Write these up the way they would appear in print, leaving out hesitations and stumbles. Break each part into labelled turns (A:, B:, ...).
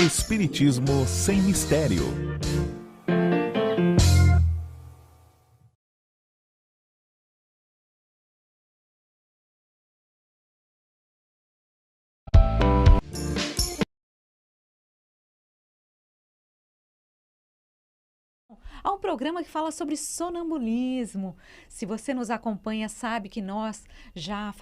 A: Espiritismo sem mistério.
B: Há um programa que fala sobre sonambulismo. Se você nos acompanha, sabe que nós já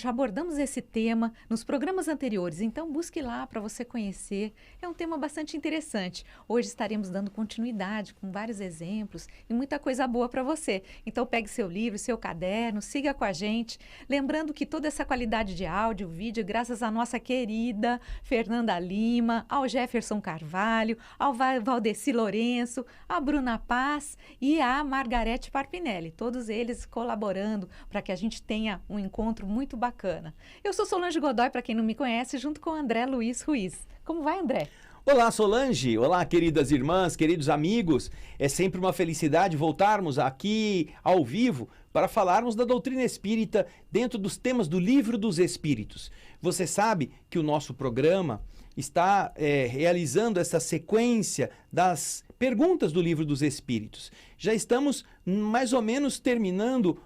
B: abordamos esse tema nos programas anteriores. Então, busque lá para você conhecer. É um tema bastante interessante. Hoje estaremos dando continuidade com vários exemplos e muita coisa boa para você. Então, pegue seu livro, seu caderno, siga com a gente. Lembrando que toda essa qualidade de áudio, vídeo, graças à nossa querida Fernanda Lima, ao Jefferson Carvalho, ao Valdeci Lourenço, a Bruna Paz e a Margarete Parpinelli, todos eles colaborando para que a gente tenha um encontro muito bacana. Eu sou Solange Godoy, para quem não me conhece, junto com André Luiz Ruiz. Como vai, André?
C: Olá, Solange. Olá, queridas irmãs, queridos amigos. É sempre uma felicidade voltarmos aqui ao vivo para falarmos da doutrina espírita dentro dos temas do Livro dos Espíritos. Você sabe que o nosso programa está realizando essa sequência das perguntas do Livro dos Espíritos. Já estamos mais ou menos terminando,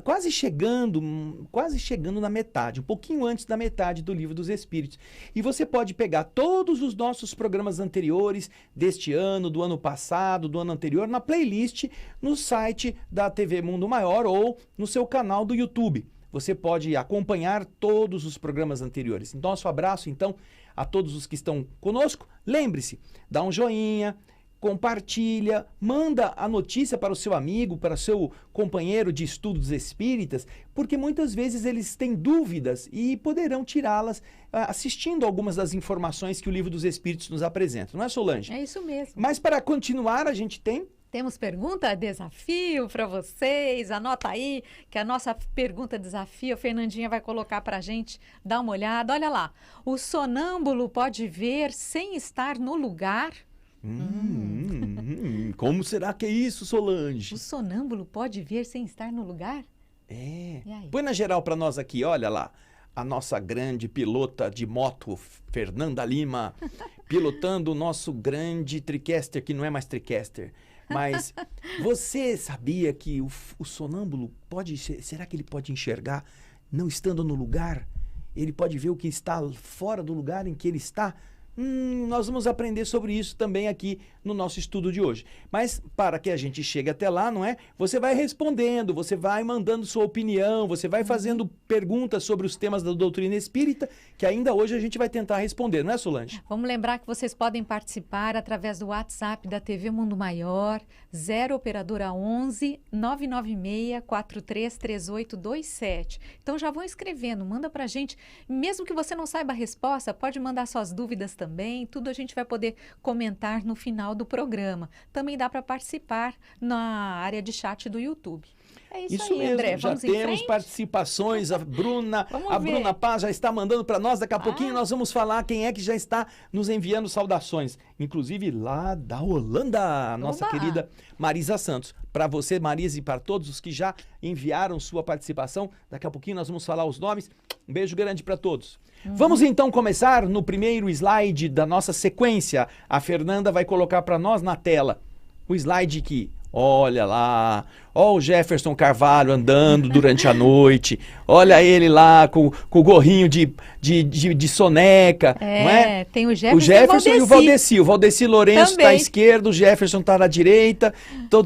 C: quase chegando na metade, um pouquinho antes da metade do Livro dos Espíritos. E você pode pegar todos os nossos programas anteriores, deste ano, do ano passado, do ano anterior, na playlist no site da TV Mundo Maior ou no seu canal do YouTube. Você pode acompanhar todos os programas anteriores. Nosso abraço, então, a todos os que estão conosco. Lembre-se, dá um joinha, compartilha, manda a notícia para o seu amigo, para o seu companheiro de estudos espíritas, porque muitas vezes eles têm dúvidas e poderão tirá-las assistindo algumas das informações que o Livro dos Espíritos nos apresenta. Não é, Solange?
B: É isso mesmo.
C: Mas para continuar, a gente
B: Temos pergunta desafio para vocês. Anota aí que a nossa pergunta desafio a Fernandinha vai colocar para a gente dar uma olhada. Olha lá, o sonâmbulo pode ver sem estar no lugar?
C: Como será que é isso, Solange?
B: O sonâmbulo pode ver sem estar no lugar?
C: É. Põe na geral para nós aqui, olha lá. A nossa grande pilota de moto, Fernanda Lima, pilotando o nosso grande tricaster, que não é mais tricaster. Mas você sabia que o sonâmbulo será que ele pode enxergar não estando no lugar? Ele pode ver o que está fora do lugar em que ele está? Nós vamos aprender sobre isso também aqui no nosso estudo de hoje. Mas para que a gente chegue até lá, não é? Você vai respondendo, você vai mandando sua opinião, você vai fazendo perguntas sobre os temas da doutrina espírita, que ainda hoje a gente vai tentar responder, não é, Solange?
B: Vamos lembrar que vocês podem participar através do WhatsApp da TV Mundo Maior, 0 operadora 11 996 433827. Então já vão escrevendo, manda pra gente. Mesmo que você não saiba a resposta, pode mandar suas dúvidas também, tudo a gente vai poder comentar no final do programa. Também dá para participar na área de chat do YouTube. É isso aí,
C: mesmo.
B: André.
C: Já temos participações. A Bruna Paz já está mandando para nós. Daqui a pouquinho nós vamos falar quem é que já está nos enviando saudações. Inclusive lá da Holanda, a nossa querida Marisa Santos. Para você, Marisa, e para todos os que já enviaram sua participação, daqui a pouquinho nós vamos falar os nomes. Um beijo grande para todos. Vamos então começar no primeiro slide da nossa sequência. A Fernanda vai colocar para nós na tela o slide que, olha lá, ó o Jefferson Carvalho andando durante a noite, olha ele lá com o gorrinho de soneca, não é?
B: Tem o Jefferson,
C: e o Valdeci. O Valdeci Lourenço está à esquerda, o Jefferson está à direita,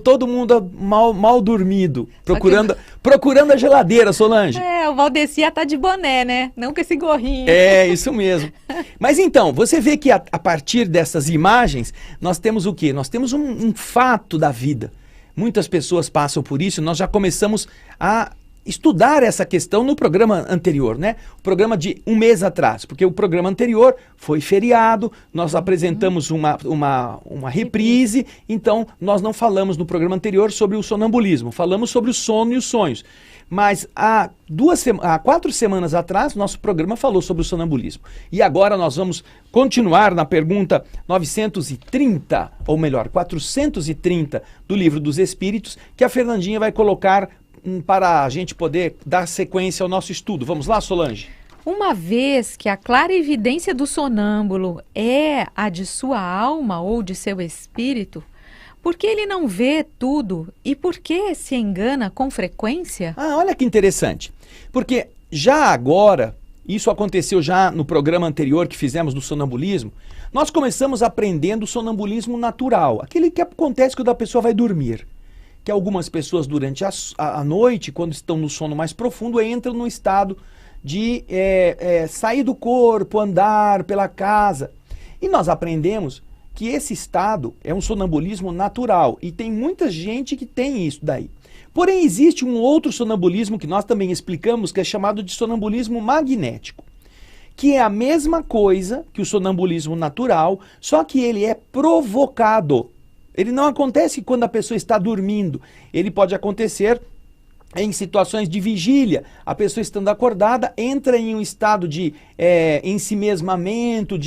C: todo mundo mal dormido, procurando a geladeira, Solange.
B: O Valdeci está de boné, né? Não com esse gorrinho.
C: É, isso mesmo. Mas então, você vê que a partir dessas imagens, nós temos o quê? Nós temos um fato da vida. Muitas pessoas passam por isso, nós já começamos a estudar essa questão no programa anterior, né? O programa de um mês atrás, porque o programa anterior foi feriado, nós apresentamos uma reprise, então nós não falamos no programa anterior sobre o sonambulismo, falamos sobre o sono e os sonhos. Mas há 4 semanas atrás, nosso programa falou sobre o sonambulismo. E agora nós vamos continuar na pergunta 930, ou melhor, 430 do Livro dos Espíritos, que a Fernandinha vai colocar para a gente poder dar sequência ao nosso estudo. Vamos lá, Solange?
B: Uma vez que a clarividência do sonâmbulo é a de sua alma ou de seu espírito, por que ele não vê tudo e por que se engana com frequência?
C: Ah, olha que interessante. Porque já agora, isso aconteceu já no programa anterior que fizemos do sonambulismo, nós começamos aprendendo o sonambulismo natural, aquele que acontece quando a pessoa vai dormir. Que algumas pessoas durante a noite, quando estão no sono mais profundo, entram no estado de sair do corpo, andar pela casa. E nós aprendemos que esse estado é um sonambulismo natural e tem muita gente que tem isso daí. Porém, existe um outro sonambulismo que nós também explicamos, que é chamado de sonambulismo magnético, que é a mesma coisa que o sonambulismo natural, só que ele é provocado. Ele não acontece quando a pessoa está dormindo, ele pode acontecer em situações de vigília. A pessoa estando acordada entra em um estado de ensimesmamento,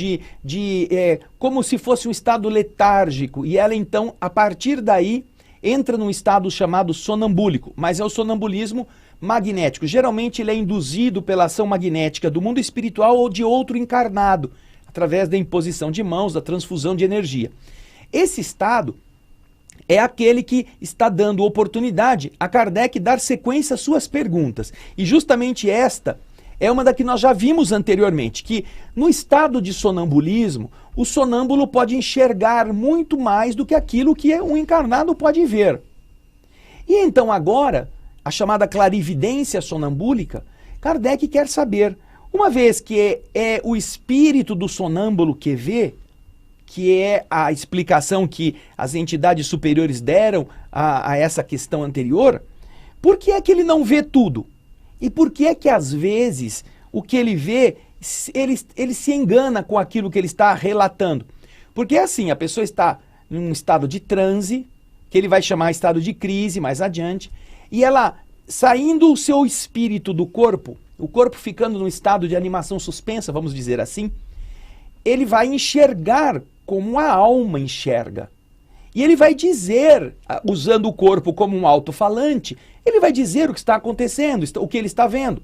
C: como se fosse um estado letárgico. E ela então, a partir daí, entra num estado chamado sonambúlico. Mas é o sonambulismo magnético. Geralmente ele é induzido pela ação magnética do mundo espiritual ou de outro encarnado, através da imposição de mãos, da transfusão de energia. Esse estado é aquele que está dando oportunidade a Kardec dar sequência às suas perguntas. E justamente esta é uma da que nós já vimos anteriormente, que no estado de sonambulismo, o sonâmbulo pode enxergar muito mais do que aquilo que um encarnado pode ver. E então agora, a chamada clarividência sonambúlica, Kardec quer saber, uma vez que é o espírito do sonâmbulo que vê, que é a explicação que as entidades superiores deram a essa questão anterior, por que é que ele não vê tudo? E por que é que, às vezes, o que ele vê, ele se engana com aquilo que ele está relatando? Porque é assim, a pessoa está em um estado de transe, que ele vai chamar estado de crise mais adiante, e ela, saindo o seu espírito do corpo, o corpo ficando num estado de animação suspensa, vamos dizer assim, ele vai enxergar como a alma enxerga. E ele vai dizer, usando o corpo como um alto-falante, ele vai dizer o que está acontecendo, o que ele está vendo.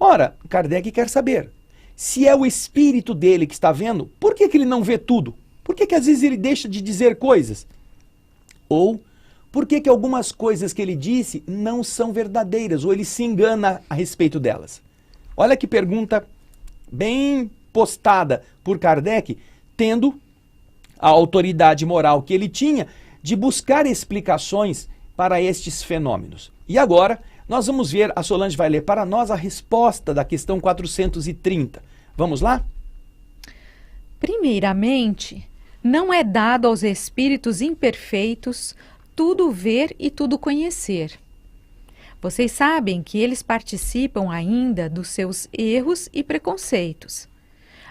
C: Ora, Kardec quer saber, se é o espírito dele que está vendo, por que ele não vê tudo? Por que às vezes ele deixa de dizer coisas? Ou por que algumas coisas que ele disse não são verdadeiras, ou ele se engana a respeito delas? Olha que pergunta bem postada por Kardec, tendo a autoridade moral que ele tinha de buscar explicações para estes fenômenos. E agora, nós vamos ver, a Solange vai ler para nós a resposta da questão 430. Vamos lá?
B: Primeiramente, não é dado aos espíritos imperfeitos tudo ver e tudo conhecer. Vocês sabem que eles participam ainda dos seus erros e preconceitos.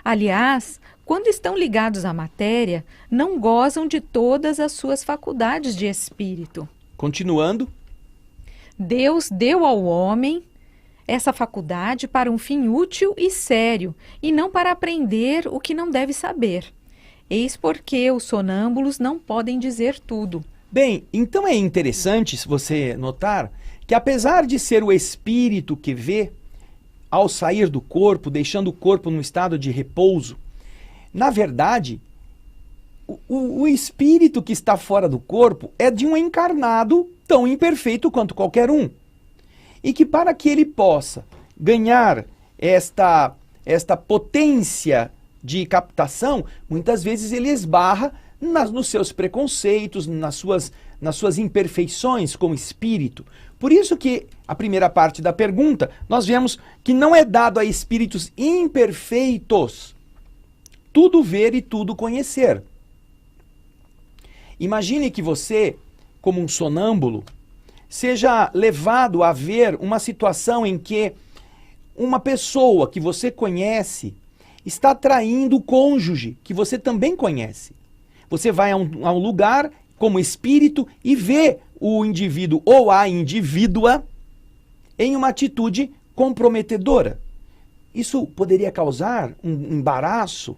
B: Aliás, quando estão ligados à matéria, não gozam de todas as suas faculdades de espírito.
C: Continuando.
B: Deus deu ao homem essa faculdade para um fim útil e sério, e não para aprender o que não deve saber. Eis porque os sonâmbulos não podem dizer tudo.
C: Bem, então é interessante se você notar que apesar de ser o espírito que vê, ao sair do corpo, deixando o corpo num estado de repouso, na verdade, o espírito que está fora do corpo é de um encarnado tão imperfeito quanto qualquer um. E que para que ele possa ganhar esta potência de captação, muitas vezes ele esbarra nos seus preconceitos, nas suas imperfeições como espírito. Por isso que a primeira parte da pergunta, nós vemos que não é dado a espíritos imperfeitos tudo ver e tudo conhecer. Imagine que você, como um sonâmbulo, seja levado a ver uma situação em que uma pessoa que você conhece está traindo o cônjuge que você também conhece. Você vai a um lugar como espírito e vê o indivíduo ou a indivídua em uma atitude comprometedora. Isso poderia causar um embaraço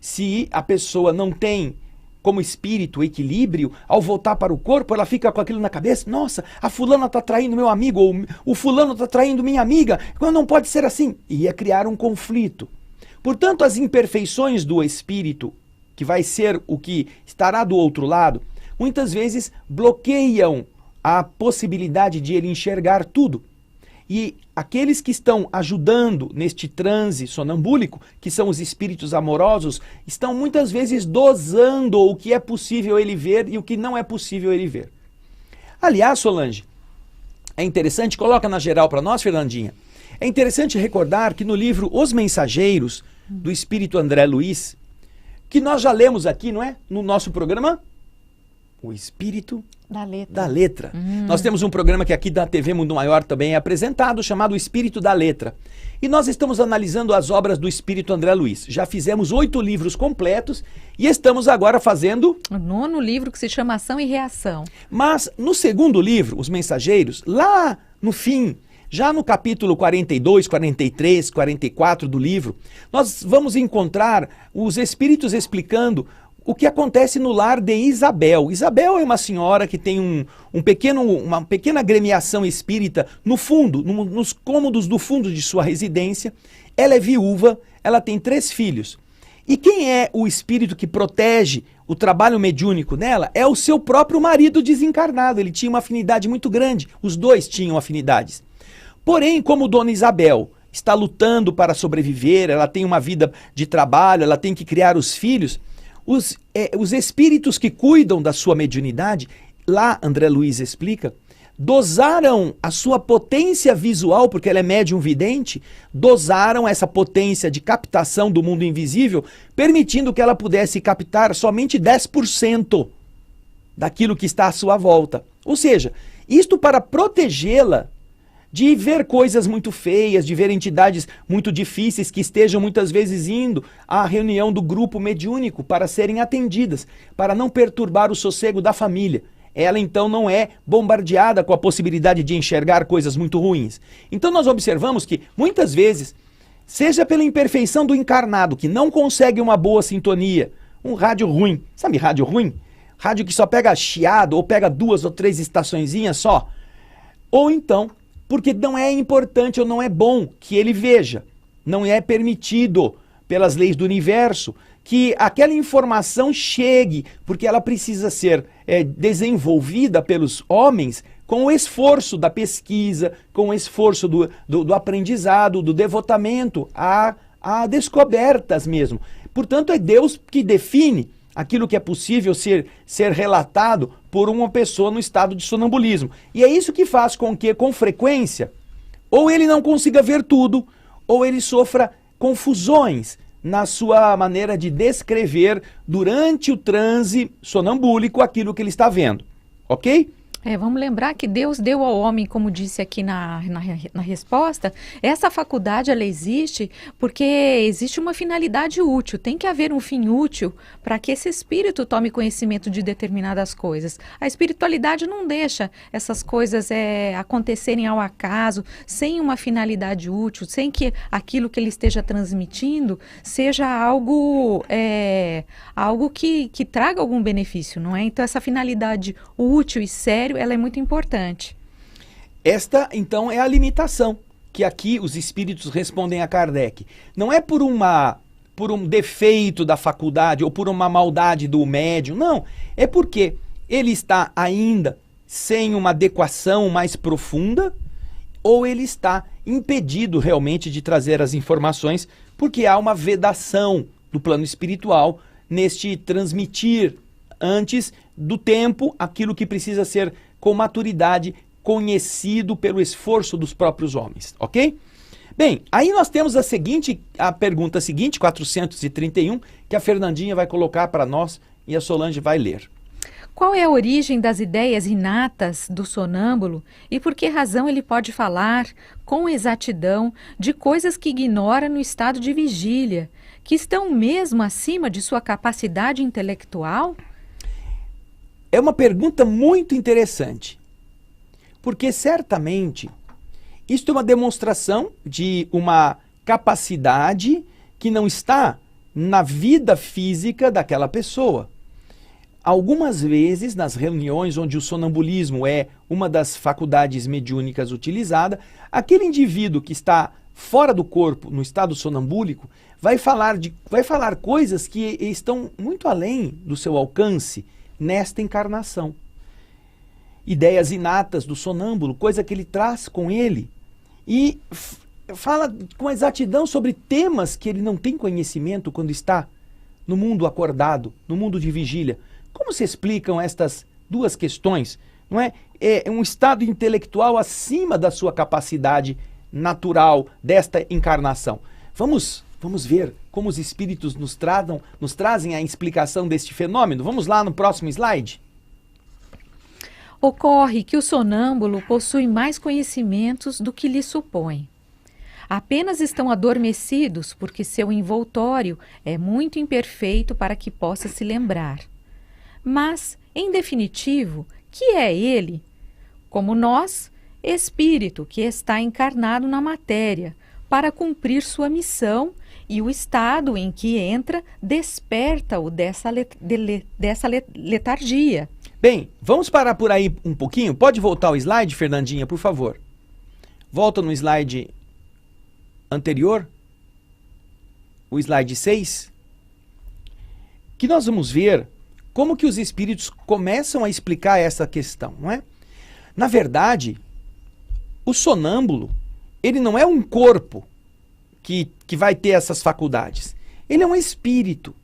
C: se a pessoa não tem como espírito, o equilíbrio, ao voltar para o corpo, ela fica com aquilo na cabeça, nossa, a fulana está traindo meu amigo, ou o fulano está traindo minha amiga, não pode ser assim. E ia criar um conflito. Portanto, as imperfeições do espírito, que vai ser o que estará do outro lado, muitas vezes bloqueiam a possibilidade de ele enxergar tudo. E aqueles que estão ajudando neste transe sonambúlico, que são os espíritos amorosos, estão muitas vezes dosando o que é possível ele ver e o que não é possível ele ver. Aliás, Solange, é interessante, coloca na geral para nós, Fernandinha, é interessante recordar que no livro Os Mensageiros, do espírito André Luiz, que nós já lemos aqui, não é? No nosso programa, O Espírito da Letra. Nós temos um programa que aqui da TV Mundo Maior também é apresentado, chamado O Espírito da Letra. E nós estamos analisando as obras do espírito André Luiz. Já fizemos 8 livros completos e estamos agora fazendo
B: o 9º livro, que se chama Ação e Reação.
C: Mas no segundo livro, Os Mensageiros, lá no fim, já no capítulo 42, 43, 44 do livro, nós vamos encontrar os espíritos explicando o que acontece no lar de Isabel. Isabel é uma senhora que tem uma pequena agremiação espírita no fundo, nos cômodos do fundo de sua residência. Ela é viúva, ela tem 3 filhos. E quem é o espírito que protege o trabalho mediúnico nela? É o seu próprio marido desencarnado. Ele tinha uma afinidade muito grande, os dois tinham afinidades. Porém, como Dona Isabel está lutando para sobreviver, ela tem uma vida de trabalho, ela tem que criar os filhos, os espíritos que cuidam da sua mediunidade, lá André Luiz explica, dosaram a sua potência visual, porque ela é médium vidente, dosaram essa potência de captação do mundo invisível, permitindo que ela pudesse captar somente 10% daquilo que está à sua volta. Ou seja, isto para protegê-la de ver coisas muito feias, de ver entidades muito difíceis que estejam muitas vezes indo à reunião do grupo mediúnico para serem atendidas, para não perturbar o sossego da família. Ela então não é bombardeada com a possibilidade de enxergar coisas muito ruins. Então nós observamos que muitas vezes, seja pela imperfeição do encarnado, que não consegue uma boa sintonia, um rádio ruim, sabe rádio ruim? Rádio que só pega chiado ou pega 2 ou 3 estaçõezinhas só. Ou então, porque não é importante ou não é bom que ele veja. Não é permitido, pelas leis do universo, que aquela informação chegue, porque ela precisa ser desenvolvida pelos homens com o esforço da pesquisa, com o esforço do aprendizado, do devotamento a descobertas mesmo. Portanto, é Deus que define aquilo que é possível ser relatado por uma pessoa no estado de sonambulismo. E é isso que faz com que, com frequência, ou ele não consiga ver tudo, ou ele sofra confusões na sua maneira de descrever durante o transe sonambúlico aquilo que ele está vendo. Ok?
B: Vamos lembrar que Deus deu ao homem, como disse aqui na resposta, essa faculdade ela existe porque existe uma finalidade útil, tem que haver um fim útil para que esse espírito tome conhecimento de determinadas coisas. A espiritualidade não deixa essas coisas acontecerem ao acaso, sem uma finalidade útil, sem que aquilo que ele esteja transmitindo seja algo que traga algum benefício, não é? Então essa finalidade útil e séria, ela é muito importante.
C: Esta, então, é a limitação que aqui os espíritos respondem a Kardec. Não é por um defeito da faculdade ou por uma maldade do médium, não. É porque ele está ainda sem uma adequação mais profunda ou ele está impedido realmente de trazer as informações porque há uma vedação do plano espiritual neste transmitir antes do tempo aquilo que precisa ser com maturidade conhecido pelo esforço dos próprios homens, ok? Bem, aí nós temos a pergunta seguinte, 431, que a Fernandinha vai colocar para nós e a Solange vai ler.
B: Qual é a origem das ideias inatas do sonâmbulo e por que razão ele pode falar com exatidão de coisas que ignora no estado de vigília, que estão mesmo acima de sua capacidade intelectual?
C: É uma pergunta muito interessante, porque certamente isto é uma demonstração de uma capacidade que não está na vida física daquela pessoa. algumas vezes, nas reuniões onde o sonambulismo é uma das faculdades mediúnicas utilizada, aquele indivíduo que está fora do corpo, no estado sonambúlico, vai falar coisas que estão muito além do seu alcance nesta encarnação. Ideias inatas do sonâmbulo, coisa que ele traz com ele, e fala com exatidão sobre temas que ele não tem conhecimento quando está no mundo acordado, no mundo de vigília. Como se explicam estas duas questões? Não é? É um estado intelectual acima da sua capacidade natural desta encarnação. Vamos ver como os espíritos nos trazem a explicação deste fenômeno. Vamos lá no próximo slide.
B: Ocorre que o sonâmbulo possui mais conhecimentos do que lhe supõe. Apenas estão adormecidos porque seu envoltório é muito imperfeito para que possa se lembrar. Mas, em definitivo, que é ele? Como nós, espírito que está encarnado na matéria para cumprir sua missão, e o estado em que entra desperta-o dessa letargia.
C: Bem, vamos parar por aí um pouquinho? Pode voltar ao slide, Fernandinha, por favor? Volta no slide anterior, o slide 6, que nós vamos ver como que os espíritos começam a explicar essa questão, não é? Na verdade, o sonâmbulo, ele não é um corpo que vai ter essas faculdades. Ele é um espírito.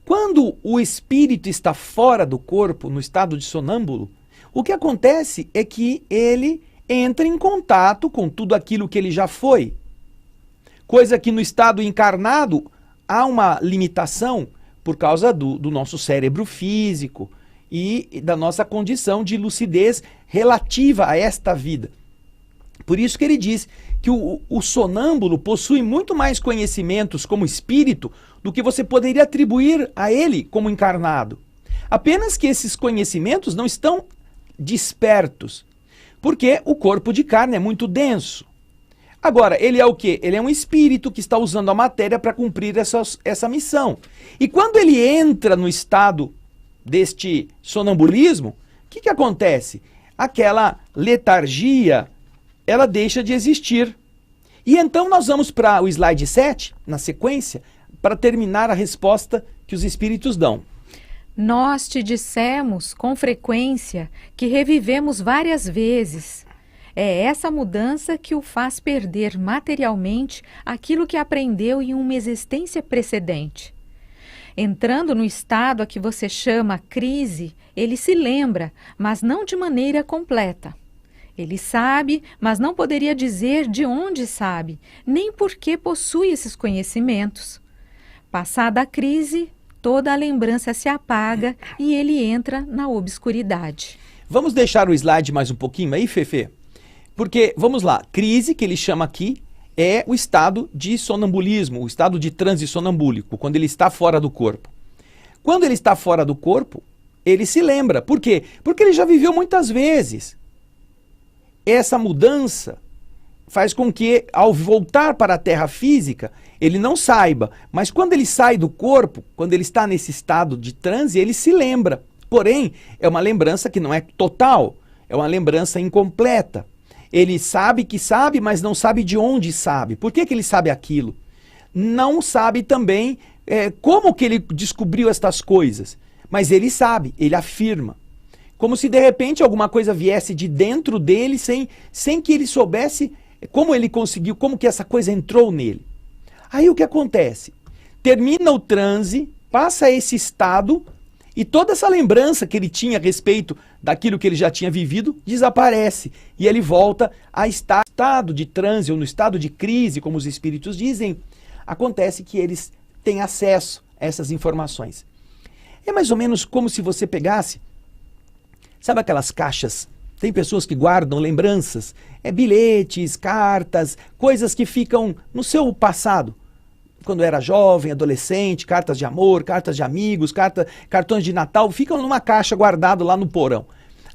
C: Quando o espírito está fora do corpo, no estado de sonâmbulo, o que acontece é que ele entra em contato com tudo aquilo que ele já foi. Coisa que no estado encarnado há uma limitação por causa do nosso cérebro físico e da nossa condição de lucidez relativa a esta vida. Por isso que ele diz que o sonâmbulo possui muito mais conhecimentos como espírito do que você poderia atribuir a ele como encarnado. Apenas que esses conhecimentos não estão despertos, porque o corpo de carne é muito denso. Agora, ele é o quê? Ele é um espírito que está usando a matéria para cumprir essa missão. E quando ele entra no estado deste sonambulismo, o que acontece? Aquela letargia, ela deixa de existir. E então nós vamos para o slide 7, na sequência, para terminar a resposta que os espíritos dão.
B: Nós te dissemos com frequência que revivemos várias vezes. É essa mudança que o faz perder materialmente aquilo que aprendeu em uma existência precedente. Entrando no estado a que você chama crise, ele se lembra, mas não de maneira completa. Ele sabe, mas não poderia dizer de onde sabe, nem por que possui esses conhecimentos. Passada a crise, toda a lembrança se apaga e ele entra na obscuridade.
C: Vamos deixar o slide mais um pouquinho aí, Fefe? Porque, vamos lá, crise, que ele chama aqui, é o estado de sonambulismo, o estado de transe sonambúlico, quando ele está fora do corpo. Quando ele está fora do corpo, ele se lembra. Por quê? Porque ele já viveu muitas vezes. Essa mudança faz com que, ao voltar para a terra física, ele não saiba. Mas quando ele sai do corpo, quando ele está nesse estado de transe, ele se lembra. Porém, é uma lembrança que não é total, é uma lembrança incompleta. Ele sabe que sabe, mas não sabe de onde sabe. Por que ele sabe aquilo? Não sabe também como que ele descobriu estas coisas. Mas ele sabe, ele afirma. Como se de repente alguma coisa viesse de dentro dele sem que ele soubesse como ele conseguiu, como que essa coisa entrou nele. Aí o que acontece? Termina o transe, passa esse estado e toda essa lembrança que ele tinha a respeito daquilo que ele já tinha vivido desaparece. E ele volta a estar no estado de transe ou no estado de crise, como os espíritos dizem. Acontece que eles têm acesso a essas informações. É mais ou menos como se você pegasse, sabe aquelas caixas? Tem pessoas que guardam lembranças, bilhetes, cartas, coisas que ficam no seu passado. Quando era jovem, adolescente, cartas de amor, cartas de amigos, cartões de Natal, ficam numa caixa guardado lá no porão.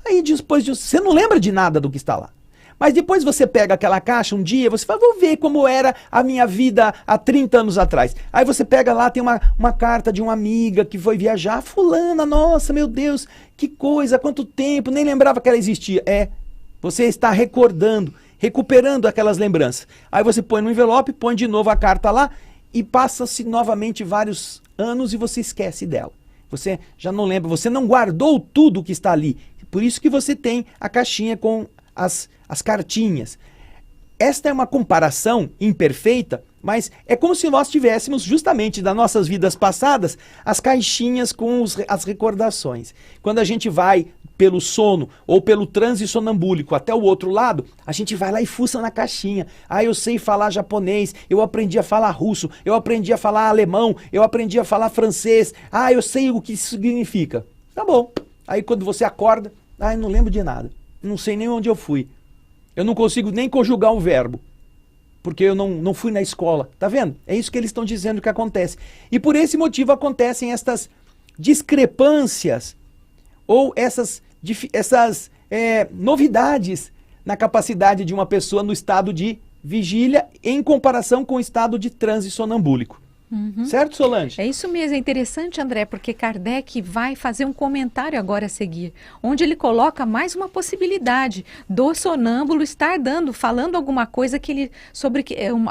C: Aí depois disso, você não lembra de nada do que está lá. Mas depois você pega aquela caixa um dia, você fala, vou ver como era a minha vida há 30 anos atrás. Aí você pega lá, tem uma carta de uma amiga que foi viajar. Fulana, nossa, meu Deus, que coisa, quanto tempo, nem lembrava que ela existia. Você está recordando, recuperando aquelas lembranças. Aí você põe no envelope, põe de novo a carta lá e passa-se novamente vários anos e você esquece dela. Você já não lembra, você não guardou tudo que está ali. Por isso que você tem a caixinha com as cartinhas. Esta é uma comparação imperfeita, mas é como se nós tivéssemos justamente das nossas vidas passadas as caixinhas com as recordações. Quando a gente vai pelo sono ou pelo transe sonambúlico até o outro lado, a gente vai lá e fuça na caixinha. Eu sei falar japonês, eu aprendi a falar russo, eu aprendi a falar alemão, eu aprendi a falar francês, eu sei o que isso significa. Tá bom. Aí quando você acorda, eu não lembro de nada, não sei nem onde eu fui. Eu não consigo nem conjugar um verbo, porque eu não fui na escola. Tá vendo? É isso que eles estão dizendo que acontece. E por esse motivo acontecem estas discrepâncias ou essas novidades na capacidade de uma pessoa no estado de vigília em comparação com o estado de transe sonambúlico. Certo, Solange?
B: É isso mesmo, é interessante, André, porque Kardec vai fazer um comentário agora a seguir, onde ele coloca mais uma possibilidade do sonâmbulo estar falando alguma coisa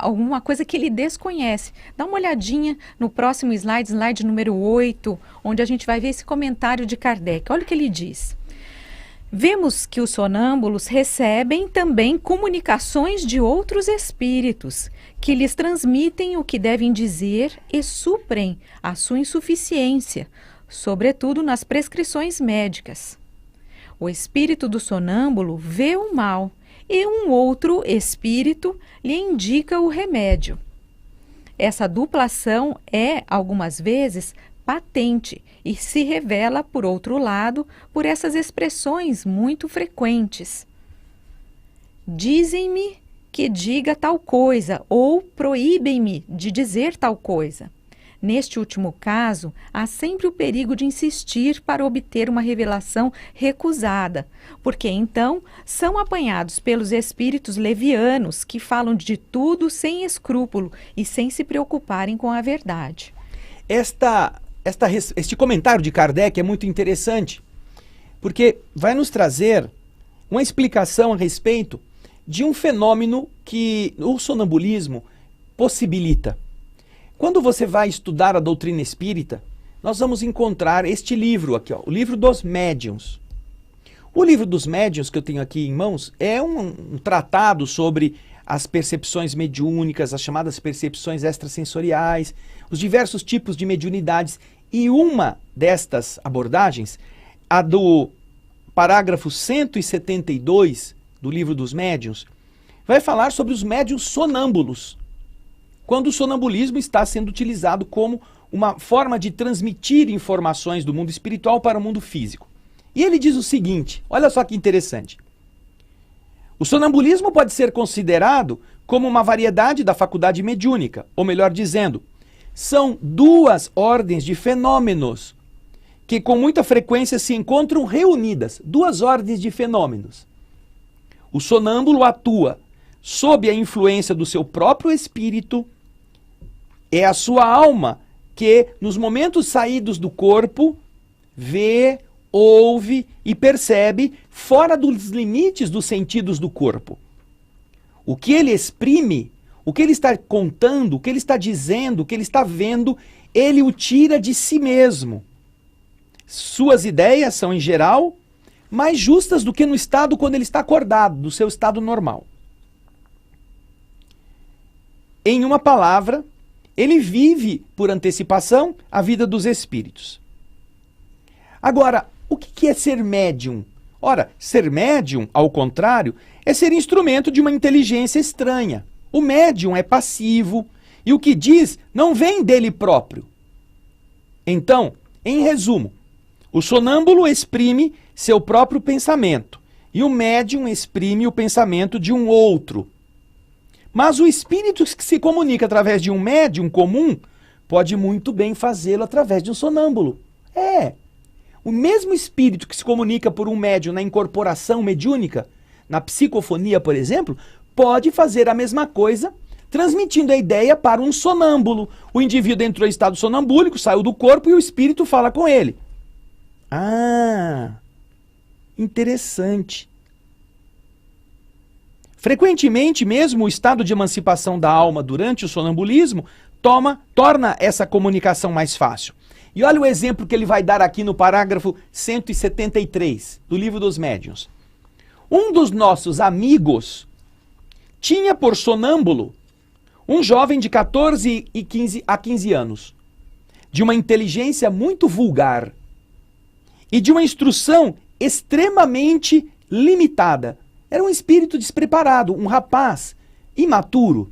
B: alguma coisa que ele desconhece. Dá uma olhadinha no próximo slide número 8, onde a gente vai ver esse comentário de Kardec. Olha o que ele diz. Vemos que os sonâmbulos recebem também comunicações de outros espíritos, que lhes transmitem o que devem dizer e suprem a sua insuficiência, sobretudo nas prescrições médicas. O espírito do sonâmbulo vê o mal e um outro espírito lhe indica o remédio. Essa duplação é, algumas vezes, patente e se revela, por outro lado, por essas expressões muito frequentes. Dizem-me que diga tal coisa ou proíbem-me de dizer tal coisa. Neste último caso, há sempre o perigo de insistir para obter uma revelação recusada, porque então são apanhados pelos espíritos levianos que falam de tudo sem escrúpulo e sem se preocuparem com a verdade.
C: Este comentário de Kardec é muito interessante, porque vai nos trazer uma explicação a respeito de um fenômeno que o sonambulismo possibilita. Quando você vai estudar a doutrina espírita, nós vamos encontrar este livro aqui, o livro dos médiuns. O livro dos médiuns que eu tenho aqui em mãos é um tratado sobre as percepções mediúnicas, as chamadas percepções extrasensoriais, os diversos tipos de mediunidades. E uma destas abordagens, a do parágrafo 172 do livro dos médiuns, vai falar sobre os médiuns sonâmbulos, quando o sonambulismo está sendo utilizado como uma forma de transmitir informações do mundo espiritual para o mundo físico. E ele diz o seguinte, olha só que interessante. O sonambulismo pode ser considerado como uma variedade da faculdade mediúnica, ou melhor dizendo, são duas ordens de fenômenos que com muita frequência se encontram reunidas, duas ordens de fenômenos. O sonâmbulo atua sob a influência do seu próprio espírito, é a sua alma que, nos momentos saídos do corpo, vê, ouve e percebe fora dos limites dos sentidos do corpo. O que ele exprime, o que ele está contando, o que ele está dizendo, o que ele está vendo, ele o tira de si mesmo. Suas ideias são, em geral, mais justas do que no estado quando ele está acordado, do seu estado normal. Em uma palavra, ele vive, por antecipação, a vida dos espíritos. Agora, o que é ser médium? Ora, ser médium, ao contrário, é ser instrumento de uma inteligência estranha. O médium é passivo e o que diz não vem dele próprio. Então, em resumo, o sonâmbulo exprime seu próprio pensamento e o médium exprime o pensamento de um outro. Mas o espírito que se comunica através de um médium comum pode muito bem fazê-lo através de um sonâmbulo. O mesmo espírito que se comunica por um médium na incorporação mediúnica, na psicofonia, por exemplo, pode fazer a mesma coisa, transmitindo a ideia para um sonâmbulo. O indivíduo entrou em estado sonambúlico, saiu do corpo e o espírito fala com ele. Ah, interessante. Frequentemente, mesmo o estado de emancipação da alma durante o sonambulismo torna essa comunicação mais fácil. E olha o exemplo que ele vai dar aqui no parágrafo 173 do Livro dos Médiuns. Um dos nossos amigos tinha por sonâmbulo um jovem de 14 a 15 anos, de uma inteligência muito vulgar e de uma instrução extremamente limitada. Era um espírito despreparado, um rapaz imaturo.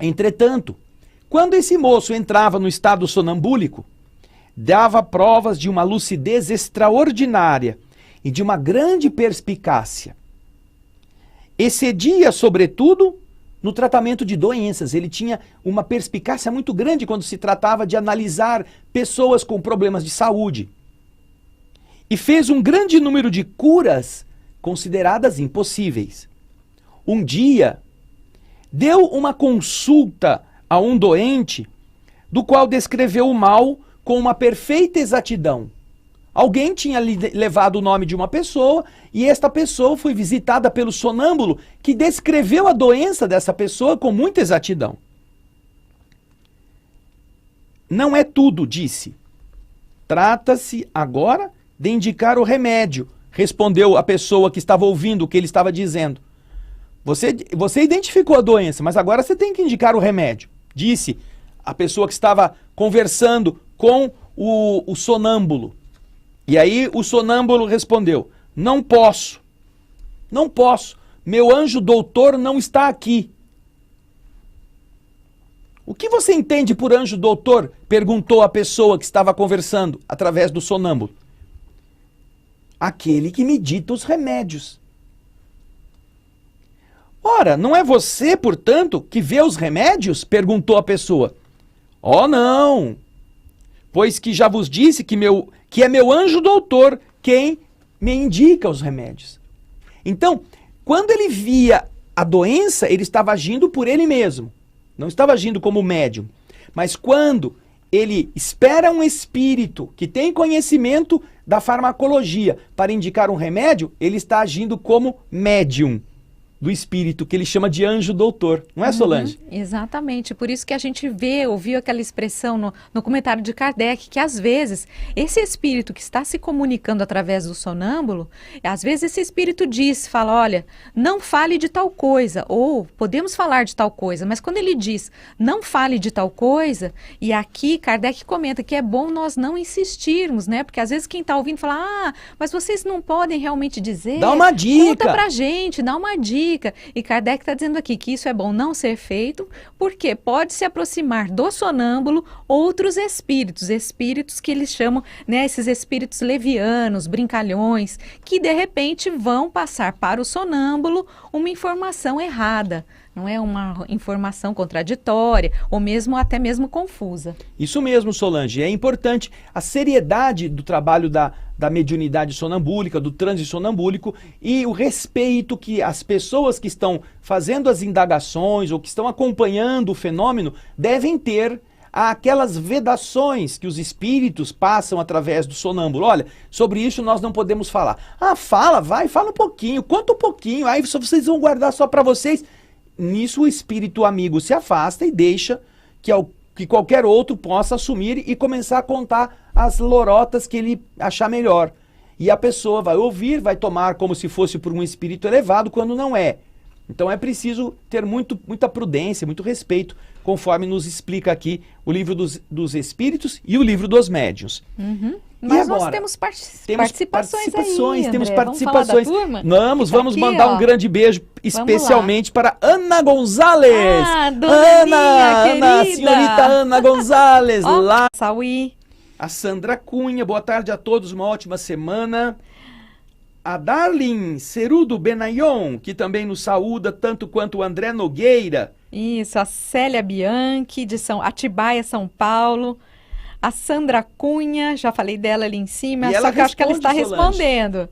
C: Entretanto, quando esse moço entrava no estado sonambúlico, dava provas de uma lucidez extraordinária e de uma grande perspicácia. Excedia, sobretudo, no tratamento de doenças. Ele tinha uma perspicácia muito grande quando se tratava de analisar pessoas com problemas de saúde. E fez um grande número de curas consideradas impossíveis. Um dia, deu uma consulta a um doente, do qual descreveu o mal com uma perfeita exatidão. Alguém tinha levado o nome de uma pessoa e esta pessoa foi visitada pelo sonâmbulo, que descreveu a doença dessa pessoa com muita exatidão. Não é tudo, disse. Trata-se agora de indicar o remédio, respondeu a pessoa que estava ouvindo o que ele estava dizendo. Você identificou a doença, mas agora você tem que indicar o remédio, disse a pessoa que estava conversando com o sonâmbulo. E aí o sonâmbulo respondeu: não posso, meu anjo doutor não está aqui. O que você entende por anjo doutor? Perguntou a pessoa que estava conversando através do sonâmbulo. Aquele que me dita os remédios. Ora, não é você, portanto, que vê os remédios? Perguntou a pessoa. Oh, não, pois que já vos disse que é meu anjo doutor quem me indica os remédios. Então, quando ele via a doença, ele estava agindo por ele mesmo. Não estava agindo como médium. Mas quando ele espera um espírito que tem conhecimento da farmacologia para indicar um remédio, ele está agindo como médium do espírito, que ele chama de anjo doutor. Não é, Solange?
B: Exatamente. Por isso que a gente ouviu aquela expressão no comentário de Kardec, que às vezes esse espírito que está se comunicando através do sonâmbulo, às vezes esse espírito fala, olha, não fale de tal coisa, ou podemos falar de tal coisa, mas quando ele diz, não fale de tal coisa, e aqui Kardec comenta que é bom nós não insistirmos, né? Porque às vezes quem está ouvindo fala, mas vocês não podem realmente dizer.
C: Dá uma dica.
B: Conta pra gente, dá uma dica. E Kardec está dizendo aqui que isso é bom não ser feito, porque pode se aproximar do sonâmbulo outros espíritos que eles chamam, né, esses espíritos levianos, brincalhões, que de repente vão passar para o sonâmbulo uma informação errada. Não é uma informação contraditória, ou até mesmo confusa.
C: Isso mesmo, Solange. É importante a seriedade do trabalho da mediunidade sonambúlica, do transe sonambúlico, e o respeito que as pessoas que estão fazendo as indagações ou que estão acompanhando o fenômeno devem ter àquelas vedações que os espíritos passam através do sonâmbulo. Olha, sobre isso nós não podemos falar. Fala um pouquinho, conta um pouquinho, aí vocês vão guardar só para vocês. Nisso o espírito amigo se afasta e deixa que qualquer outro possa assumir e começar a contar as lorotas que ele achar melhor. E a pessoa vai ouvir, vai tomar como se fosse por um espírito elevado, quando não é. Então é preciso ter muita prudência, muito respeito, conforme nos explica aqui o Livro dos Espíritos e o Livro dos Médiuns.
B: Mas nós temos participações aí,
C: temos
B: André.
C: participações. Vamos
B: aqui,
C: mandar um grande beijo especialmente para Ana Gonzalez.
B: Dona Ana,
C: a senhorita Ana Gonzalez, lá.
B: Sauí.
C: A Sandra Cunha, boa tarde a todos, uma ótima semana. A Darlin Cerudo Benayon, que também nos saúda, tanto quanto o André Nogueira.
B: Isso, a Célia Bianchi, de Atibaia, São Paulo. A Sandra Cunha, já falei dela ali em cima, só que eu acho que ela está respondendo.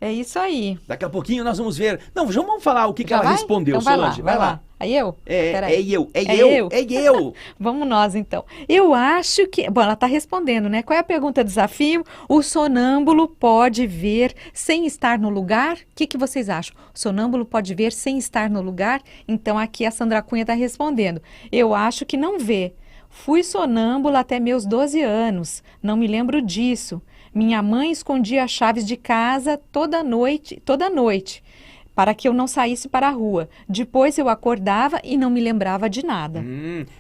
B: É isso aí.
C: Daqui a pouquinho nós vamos ver. Não, vamos falar o que
B: Já
C: ela
B: vai?
C: respondeu,
B: Então vai
C: Solange.
B: lá, vai lá. Aí eu? Peraí. É eu? Vamos nós, então. Eu acho que... Bom, ela está respondendo, né? Qual é a pergunta desafio? O sonâmbulo pode ver sem estar no lugar? O que vocês acham? O sonâmbulo pode ver sem estar no lugar? Então, aqui a Sandra Cunha está respondendo. Eu acho que não vê. Fui sonâmbula até meus 12 anos. Não me lembro disso. Minha mãe escondia as chaves de casa toda noite, para que eu não saísse para a rua. Depois eu acordava e não me lembrava de nada.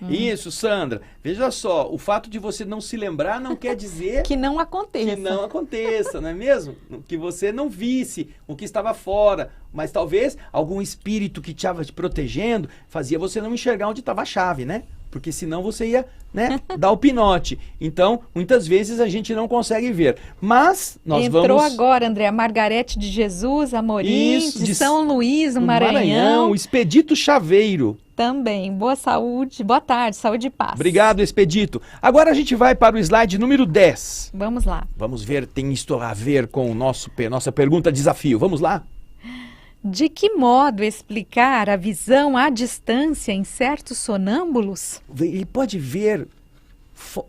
C: Isso, Sandra. Veja só, o fato de você não se lembrar não quer dizer
B: que não aconteça.
C: Que não aconteça, não é mesmo? Que você não visse o que estava fora, mas talvez algum espírito que estava te protegendo fazia você não enxergar onde estava a chave, né? Porque senão você ia, né, dar o pinote. Então, muitas vezes a gente não consegue ver. Mas nós
B: Entrou agora, André, a Margarete de Jesus, Amorim,
C: Isso,
B: de São Luís, no Maranhão.
C: O Expedito Chaveiro.
B: Também. Boa saúde, boa tarde, saúde e paz.
C: Obrigado, Expedito. Agora a gente vai para o slide número 10.
B: Vamos lá.
C: Vamos ver, tem isto a ver com nossa pergunta desafio. Vamos lá?
B: De que modo explicar a visão à distância em certos sonâmbulos?
C: Ele pode ver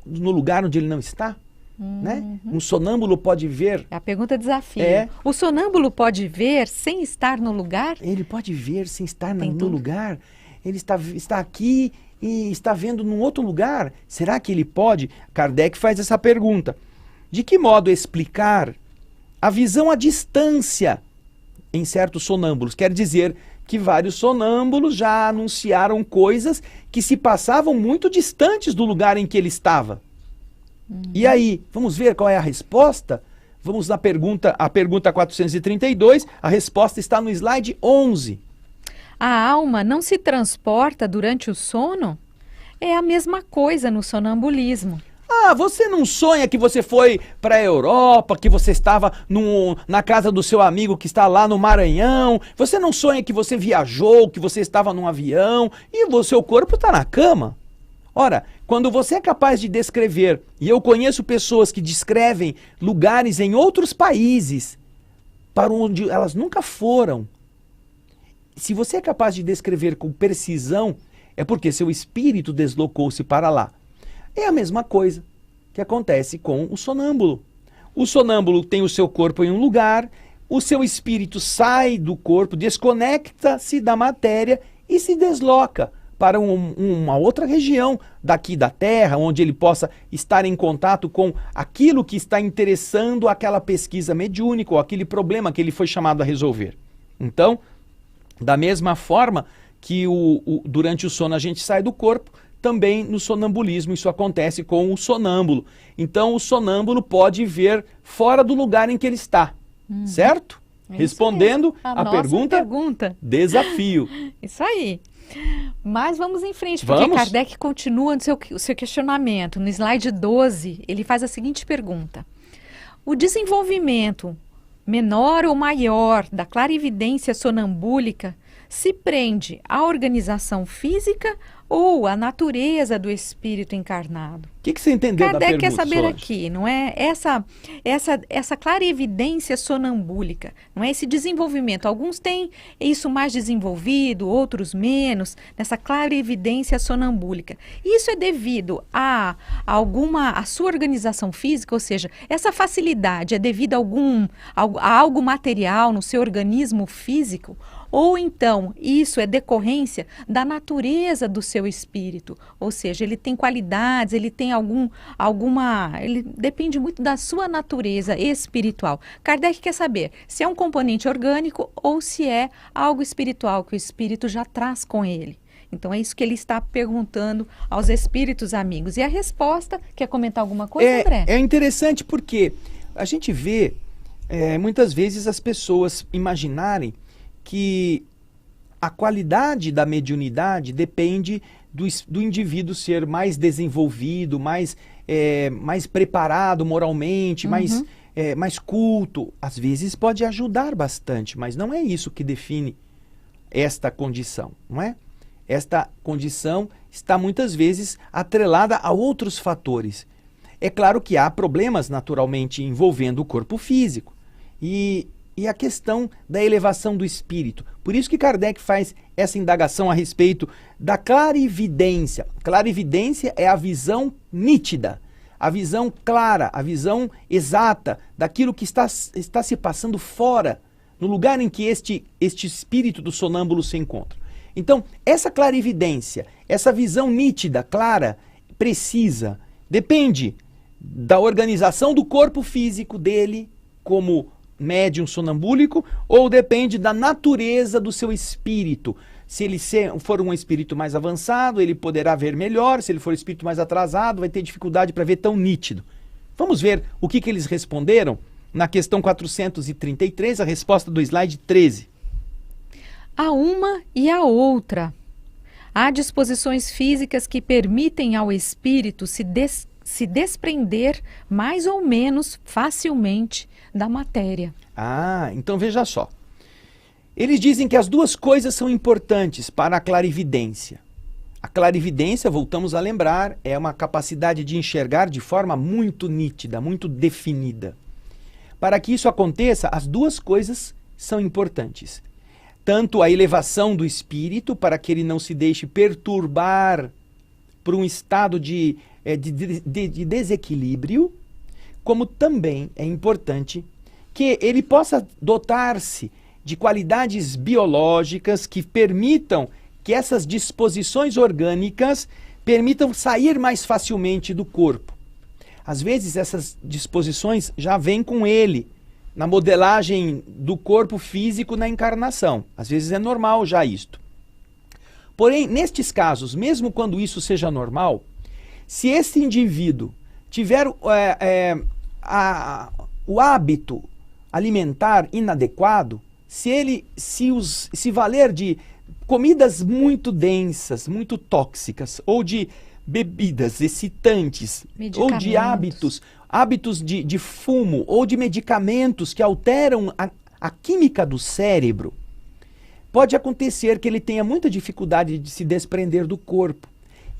C: no lugar onde ele não está, né? Um sonâmbulo pode ver...
B: É a pergunta desafio.
C: É.
B: O sonâmbulo pode ver sem estar no lugar?
C: Ele pode ver sem estar no lugar. Ele está aqui e está vendo num outro lugar. Será que ele pode? Kardec faz essa pergunta. De que modo explicar a visão à distância em certos sonâmbulos? Quer dizer que vários sonâmbulos já anunciaram coisas que se passavam muito distantes do lugar em que ele estava. E aí, vamos ver qual é a resposta? Vamos na pergunta, a pergunta 432, a resposta está no slide 11.
B: A alma não se transporta durante o sono? É a mesma coisa no sonambulismo.
C: Ah, você não sonha que você foi para a Europa, que você estava na casa do seu amigo que está lá no Maranhão? Você não sonha que você viajou, que você estava num avião e o seu corpo está na cama? Ora, quando você é capaz de descrever, e eu conheço pessoas que descrevem lugares em outros países para onde elas nunca foram, se você é capaz de descrever com precisão, é porque seu espírito deslocou-se para lá. É a mesma coisa que acontece com o sonâmbulo. O sonâmbulo tem o seu corpo em um lugar, o seu espírito sai do corpo, desconecta-se da matéria e se desloca para uma outra região daqui da Terra, onde ele possa estar em contato com aquilo que está interessando aquela pesquisa mediúnica ou aquele problema que ele foi chamado a resolver. Então, da mesma forma que durante o sono a gente sai do corpo, também no sonambulismo isso acontece com o sonâmbulo. Então o sonâmbulo pode ver fora do lugar em que ele está, certo? Respondendo a pergunta desafio.
B: Isso aí. Mas vamos em frente, porque Kardec continua no seu questionamento. No slide 12, ele faz a seguinte pergunta. O desenvolvimento menor ou maior da clarividência sonambúlica se prende à organização física ou à natureza do espírito encarnado?
C: O que você entendeu da pergunta,
B: Kardec quer saber
C: Solange?
B: aqui, não é? Essa clarevidência sonambúlica, não é? Esse desenvolvimento. Alguns têm isso mais desenvolvido, outros menos, nessa clarevidência sonambúlica. Isso é devido a sua organização física, ou seja, essa facilidade é devido a algo material no seu organismo físico? Ou então, isso é decorrência da natureza do seu espírito, ou seja, ele tem qualidades, ele tem ele depende muito da sua natureza espiritual. Kardec quer saber se é um componente orgânico ou se é algo espiritual que o espírito já traz com ele. Então é isso que ele está perguntando aos espíritos amigos. E a resposta, quer comentar alguma coisa, André?
C: É interessante porque a gente vê muitas vezes as pessoas imaginarem que a qualidade da mediunidade depende do indivíduo ser mais desenvolvido, mais preparado moralmente, mais culto. Às vezes pode ajudar bastante, mas não é isso que define esta condição, não é? Esta condição está muitas vezes atrelada a outros fatores. É claro que há problemas naturalmente envolvendo o corpo físico. E e a questão da elevação do espírito. Por isso que Kardec faz essa indagação a respeito da clarividência. Clarividência é a visão nítida, a visão clara, a visão exata daquilo que está se passando fora, no lugar em que este espírito do sonâmbulo se encontra. Então, essa clarividência, essa visão nítida, clara, precisa, depende da organização do corpo físico dele como médium sonambúlico, ou depende da natureza do seu espírito. Se ele for um espírito mais avançado, ele poderá ver melhor. Se ele for um espírito mais atrasado, vai ter dificuldade para ver tão nítido. Vamos ver o que eles responderam na questão 433, a resposta do slide 13.
B: A uma e a outra. Há disposições físicas que permitem ao espírito se desprender mais ou menos facilmente da matéria.
C: Ah, então veja só. Eles dizem que as duas coisas são importantes para a clarividência. A clarividência, voltamos a lembrar, é uma capacidade de enxergar de forma muito nítida, muito definida. Para que isso aconteça, as duas coisas são importantes. Tanto a elevação do espírito, para que ele não se deixe perturbar por um estado de desequilíbrio, como também é importante que ele possa dotar-se de qualidades biológicas que permitam que essas disposições orgânicas permitam sair mais facilmente do corpo. Às vezes essas disposições já vêm com ele, na modelagem do corpo físico na encarnação. Às vezes é normal já isto. Porém, nestes casos, mesmo quando isso seja normal, se esse indivíduo tiver o hábito alimentar inadequado, se ele se valer de comidas muito densas, muito tóxicas, ou de bebidas excitantes, ou de hábitos de fumo, ou de medicamentos que alteram a química do cérebro, pode acontecer que ele tenha muita dificuldade de se desprender do corpo.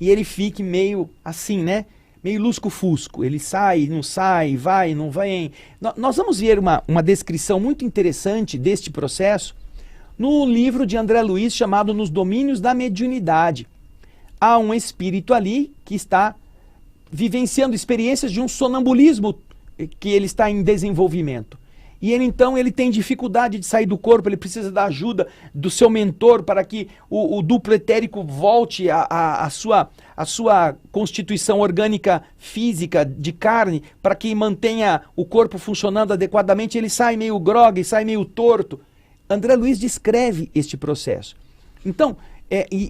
C: E ele fique meio assim, né? Meio lusco-fusco. Ele sai, não sai, vai, não vai. Nós vamos ver uma descrição muito interessante deste processo no livro de André Luiz chamado Nos Domínios da Mediunidade. Há um espírito ali que está vivenciando experiências de um sonambulismo que ele está em desenvolvimento. E ele tem dificuldade de sair do corpo, ele precisa da ajuda do seu mentor para que o duplo etérico volte à sua constituição orgânica física de carne, para que mantenha o corpo funcionando adequadamente. Ele sai meio grogue, sai meio torto. André Luiz descreve este processo. Então,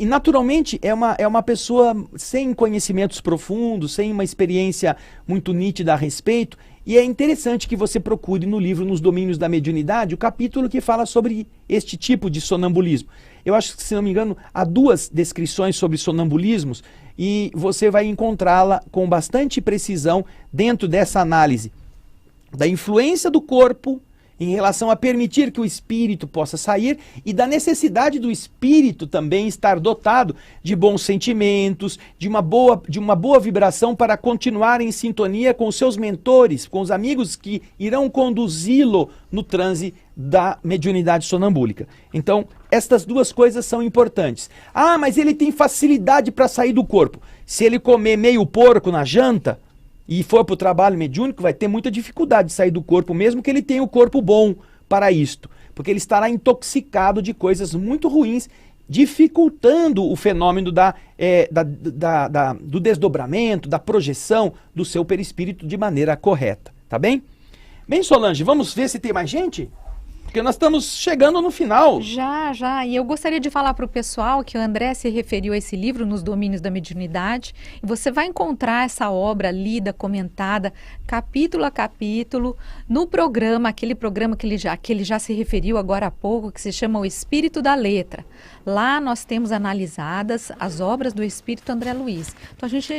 C: naturalmente é uma pessoa sem conhecimentos profundos, sem uma experiência muito nítida a respeito, e é interessante que você procure no livro Nos Domínios da Mediunidade o capítulo que fala sobre este tipo de sonambulismo. Eu acho que, se não me engano, há 2 descrições sobre sonambulismos e você vai encontrá-la com bastante precisão dentro dessa análise da influência do corpo em relação a permitir que o espírito possa sair e da necessidade do espírito também estar dotado de bons sentimentos, de uma boa vibração para continuar em sintonia com os seus mentores, com os amigos que irão conduzi-lo no transe da mediunidade sonambúlica. Então, estas 2 coisas são importantes. Ah, mas ele tem facilidade para sair do corpo. Se ele comer meio porco na janta e for para o trabalho mediúnico, vai ter muita dificuldade de sair do corpo, mesmo que ele tenha o corpo bom para isto, porque ele estará intoxicado de coisas muito ruins, dificultando o fenômeno do desdobramento, da projeção do seu perispírito de maneira correta, tá bem? Bem, Solange, vamos ver se tem mais gente? Porque nós estamos chegando no final.
B: Já. E eu gostaria de falar para o pessoal que o André se referiu a esse livro, Nos Domínios da Mediunidade. E você vai encontrar essa obra lida, comentada, capítulo a capítulo, no programa, aquele programa que ele já se referiu agora há pouco, que se chama O Espírito da Letra. Lá nós temos analisadas as obras do Espírito André Luiz. Então a gente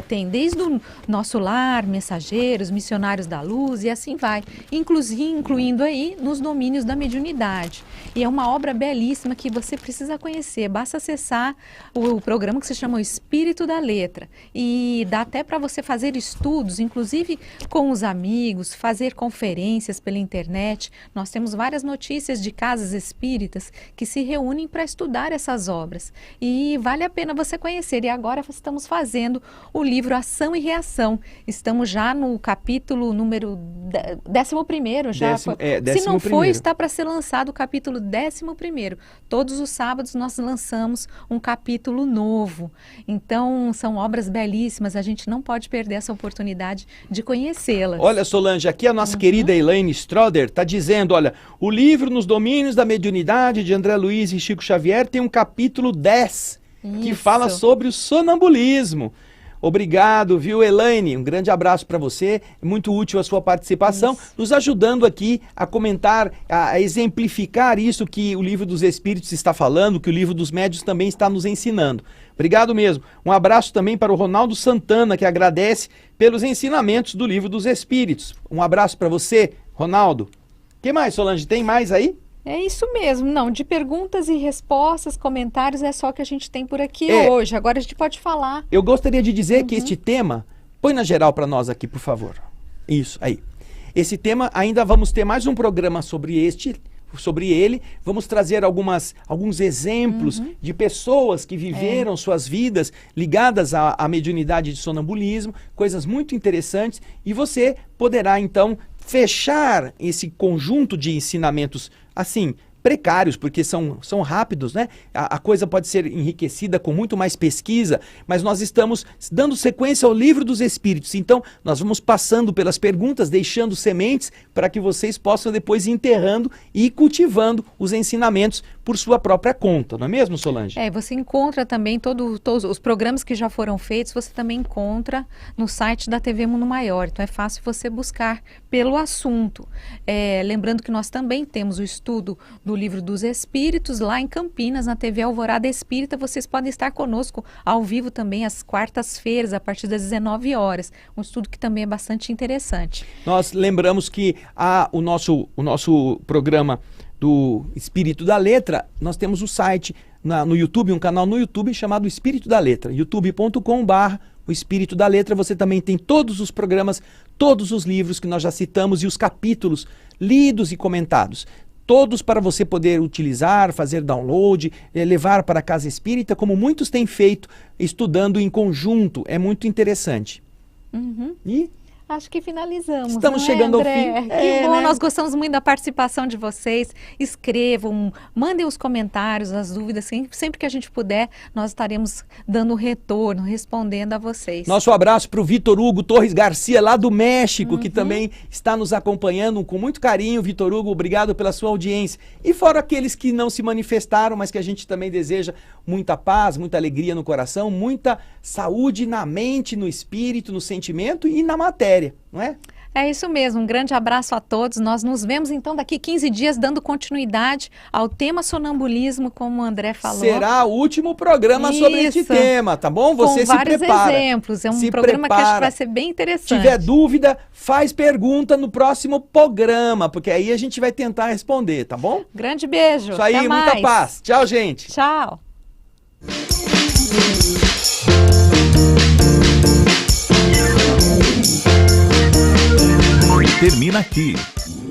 B: tem desde o Nosso Lar, Mensageiros, Missionários da Luz e assim vai. Incluindo aí Nos Domínios da Mediunidade. E é uma obra belíssima que você precisa conhecer. Basta acessar o programa que se chama O Espírito da Letra. E dá até para você fazer estudos, inclusive com os amigos, fazer conferências pela internet. Nós temos várias notícias de casas espíritas que se reúnem para estudar essas obras. E vale a pena você conhecer. E agora estamos fazendo o livro Ação e Reação. Estamos já no capítulo número 11º. Se não foi, está para ser lançado o capítulo 11º. Todos os sábados nós lançamos um capítulo novo. Então, são obras belíssimas. A gente não pode perder essa oportunidade de conhecê-las.
C: Olha, Solange, aqui a nossa querida Elaine Stroder está dizendo, olha, o livro Nos Domínios da Mediunidade, de André Luiz e Chico Xavier, tem um capítulo 10, que fala sobre o sonambulismo. Obrigado, viu, Elaine? Um grande abraço para você. É muito útil a sua participação, nos ajudando aqui a comentar, a exemplificar isso que o Livro dos Espíritos está falando, que o Livro dos Médiuns também está nos ensinando. Obrigado mesmo. Um abraço também para o Ronaldo Santana, que agradece pelos ensinamentos do Livro dos Espíritos. Um abraço para você, Ronaldo. O que mais, Solange? Tem mais aí?
B: É isso mesmo, não, de perguntas e respostas, comentários, é só que a gente tem por aqui hoje. Agora a gente pode falar.
C: Eu gostaria de dizer que este tema, põe na geral para nós aqui, por favor. Isso, aí. Esse tema, ainda vamos ter mais um programa sobre ele, vamos trazer alguns exemplos de pessoas que viveram suas vidas ligadas à mediunidade de sonambulismo, coisas muito interessantes, e você poderá, então, fechar esse conjunto de ensinamentos, assim, precários, porque são rápidos, né? A coisa pode ser enriquecida com muito mais pesquisa, mas nós estamos dando sequência ao Livro dos Espíritos. Então, nós vamos passando pelas perguntas, deixando sementes para que vocês possam depois ir enterrando e cultivando os ensinamentos por sua própria conta, não é mesmo, Solange?
B: Você encontra também todos os programas que já foram feitos, você também encontra no site da TV Mundo Maior. Então, é fácil você buscar pelo assunto. Lembrando que nós também temos o estudo do Livro dos Espíritos lá em Campinas, na TV Alvorada Espírita. Vocês podem estar conosco ao vivo também às quartas-feiras, a partir das 19 horas. Um estudo que também é bastante interessante. Nós
C: lembramos que o nosso programa do Espírito da Letra, nós temos o site no YouTube, um canal no YouTube chamado Espírito da Letra, youtube.com/o Espírito da Letra. Você também tem todos os programas, todos os livros que nós já citamos e os capítulos lidos e comentados. Todos para você poder utilizar, fazer download, levar para a casa espírita, como muitos têm feito, estudando em conjunto. É muito interessante. E
B: acho que finalizamos.
C: Estamos chegando
B: André?
C: ao fim.
B: Que bom, nós gostamos muito da participação de vocês. Escrevam, mandem os comentários, as dúvidas. Sempre que a gente puder, nós estaremos dando retorno, respondendo a vocês.
C: Nosso abraço para o Vitor Hugo Torres Garcia, lá do México, que também está nos acompanhando com muito carinho. Vitor Hugo, obrigado pela sua audiência. E fora aqueles que não se manifestaram, mas que a gente também deseja muita paz, muita alegria no coração, muita saúde na mente, no espírito, no sentimento e na matéria, não é?
B: É isso mesmo, um grande abraço a todos. Nós nos vemos então daqui 15 dias dando continuidade ao tema sonambulismo, como o André falou.
C: Será o último programa sobre esse tema, tá bom? Você
B: com vários
C: se prepara.
B: Exemplos, é um programa que acho que vai ser bem interessante.
C: Se tiver dúvida, faz pergunta no próximo programa, porque aí a gente vai tentar responder, tá bom?
B: Grande beijo.
C: Isso aí, muita paz. Tchau, gente.
B: Tchau.
A: Termina aqui.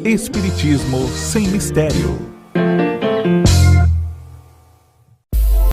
A: Espiritismo sem mistério.